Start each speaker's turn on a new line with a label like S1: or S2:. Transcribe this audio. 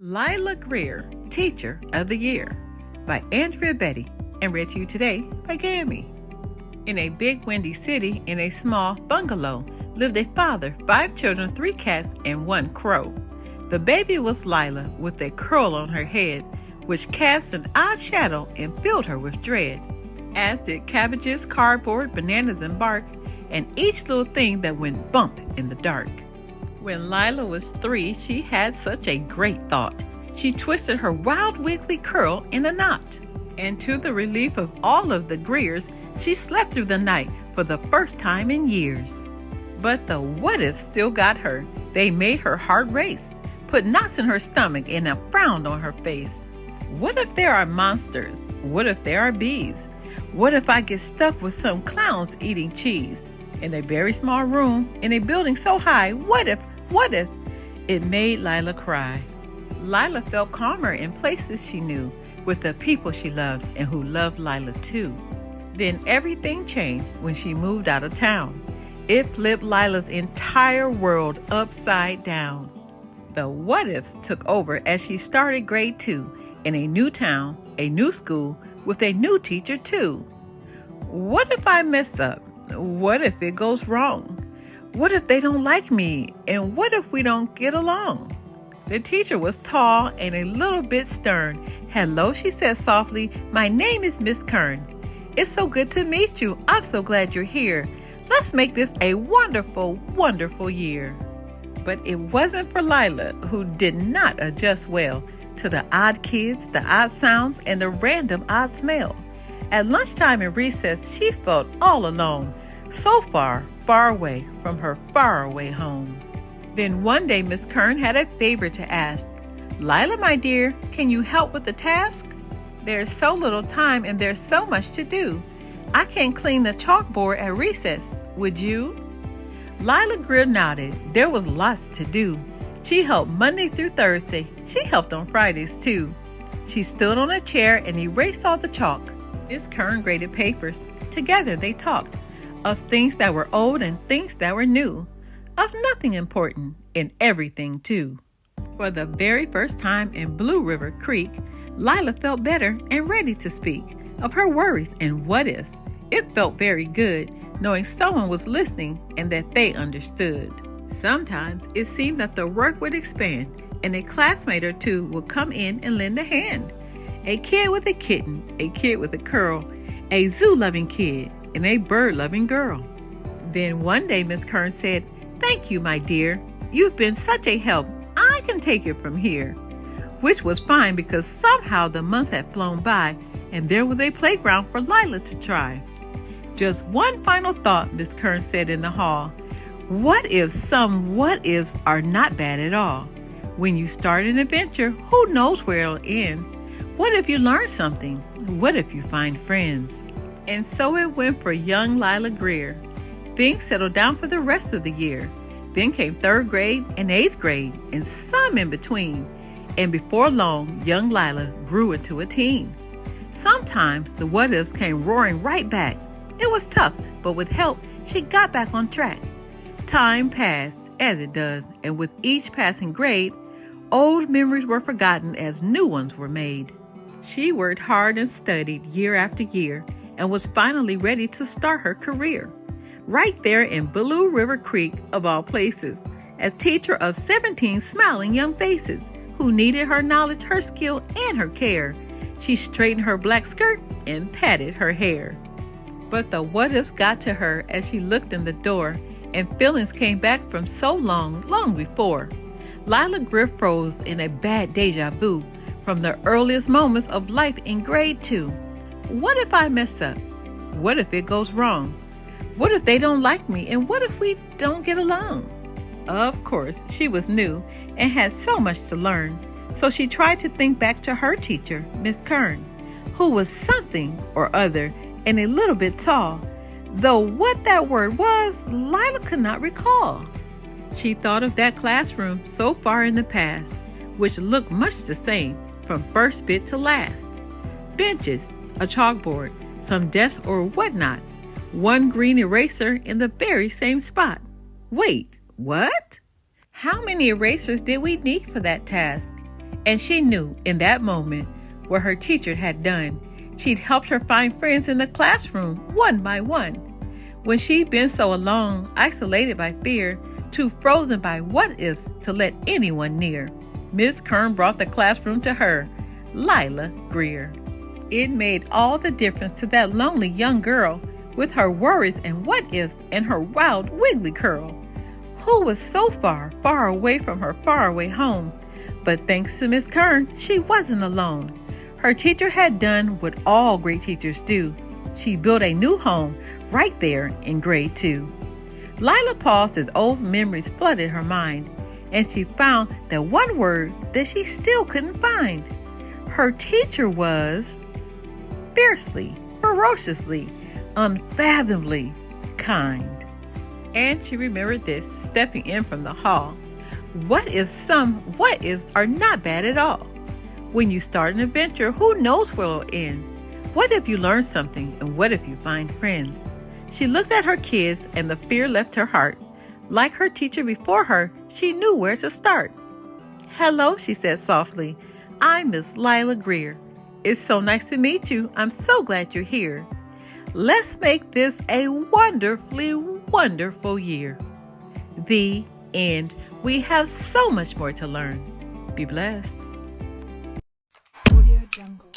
S1: Lila Greer, Teacher of the Year by Andrea Betty, and read to you today by Gammy. In a big windy city, in a small bungalow, lived a father, 5 children, 3 cats, and 1 crow. The baby was Lyla, with a curl on her head, which cast an odd shadow and filled her with dread, as did cabbages, cardboard, bananas, and bark, and each little thing that went bump in the dark. When Lila was 3, she had such a great thought. She twisted her wild wiggly curl in a knot, and to the relief of all of the Greers, she slept through the night for the first time in years. But the what-ifs still got her. They made her heart race, put knots in her stomach and a frown on her face. What if there are monsters? What if there are bees? What if I get stuck with some clowns eating cheese? In a very small room, in a building so high, what if? It made Lila cry. Lila felt calmer in places she knew, with the people she loved and who loved Lila too. Then everything changed when she moved out of town. It flipped Lila's entire world upside down. The what-ifs took over as she started grade 2 in a new town, a new school, with a new teacher too. What if I mess up? What if it goes wrong? What if they don't like me? And what if we don't get along? The teacher was tall and a little bit stern. "Hello," she said softly. "My name is Miss Kern. It's so good to meet you. I'm so glad you're here. Let's make this a wonderful, wonderful year." But it wasn't for Lila, who did not adjust well to the odd kids, the odd sounds, and the random odd smell. At lunchtime and recess, she felt all alone, so far, far away from her faraway home. Then one day, Miss Kern had a favor to ask. "Lila, my dear, can you help with the task? There's so little time and there's so much to do. I can't clean the chalkboard at recess. Would you?" Lila Greer nodded. There was lots to do. She helped Monday through Thursday. She helped on Fridays too. She stood on a chair and erased all the chalk. Miss Kern graded papers. Together they talked of things that were old and things that were new, of nothing important and everything too. For the very first time in Blue River Creek, Lila felt better and ready to speak of her worries and what-ifs. It felt very good knowing someone was listening and that they understood. Sometimes it seemed that the work would expand and a classmate or two would come in and lend a hand. A kid with a kitten, a kid with a curl, a zoo-loving kid, and a bird-loving girl. Then one day Miss Kern said, "Thank you, my dear. You've been such a help. I can take it from here." Which was fine because somehow the months had flown by and there was a playground for Lila to try. "Just one final thought," Miss Kern said in the hall. "What if some what-ifs are not bad at all? When you start an adventure, who knows where it'll end? What if you learn something? What if you find friends?" And so it went for young Lila Greer. Things settled down for the rest of the year. Then came 3rd grade and 8th grade and some in between. And before long, young Lila grew into a teen. Sometimes the what-ifs came roaring right back. It was tough, but with help, she got back on track. Time passed, as it does, and with each passing grade, old memories were forgotten as new ones were made. She worked hard and studied year after year and was finally ready to start her career. Right there in Blue River Creek, of all places, as teacher of 17 smiling young faces who needed her knowledge, her skill, and her care. She straightened her black skirt and patted her hair. But the what-ifs got to her as she looked in the door, and feelings came back from so long, long before. Lila Greer froze in a bad deja vu from the earliest moments of life in grade 2. What if I mess up? What if it goes wrong? What if they don't like me? And what if we don't get along? Of course, she was new and had so much to learn. So she tried to think back to her teacher, Miss Kern, who was something or other and a little bit tall. Though what that word was, Lila could not recall. She thought of that classroom so far in the past, which looked much the same from first bit to last. Benches, a chalkboard, some desks or whatnot, one green eraser in the very same spot. Wait, what? How many erasers did we need for that task? And she knew in that moment what her teacher had done. She'd helped her find friends in the classroom one by one. When she'd been so alone, isolated by fear, too frozen by what-ifs to let anyone near, Miss Kern brought the classroom to her, Lila Greer. It made all the difference to that lonely young girl with her worries and what-ifs and her wild wiggly curl, who was so far, far away from her faraway home. But thanks to Miss Kern, she wasn't alone. Her teacher had done what all great teachers do. She built a new home right there in grade 2. Lyla paused as old memories flooded her mind, and she found that one word that she still couldn't find. Her teacher was fiercely, ferociously, unfathomably kind. And she remembered this, stepping in from the hall. What ifs are not bad at all. When you start an adventure, who knows where it'll end? What if you learn something, and what if you find friends? She looked at her kids, and the fear left her heart. Like her teacher before her, she knew where to start. "Hello," she said softly. "I'm Miss Lila Greer. It's so nice to meet you. I'm so glad you're here. Let's make this a wonderfully wonderful year." The end. We have so much more to learn. Be blessed.
S2: Audio Jungle.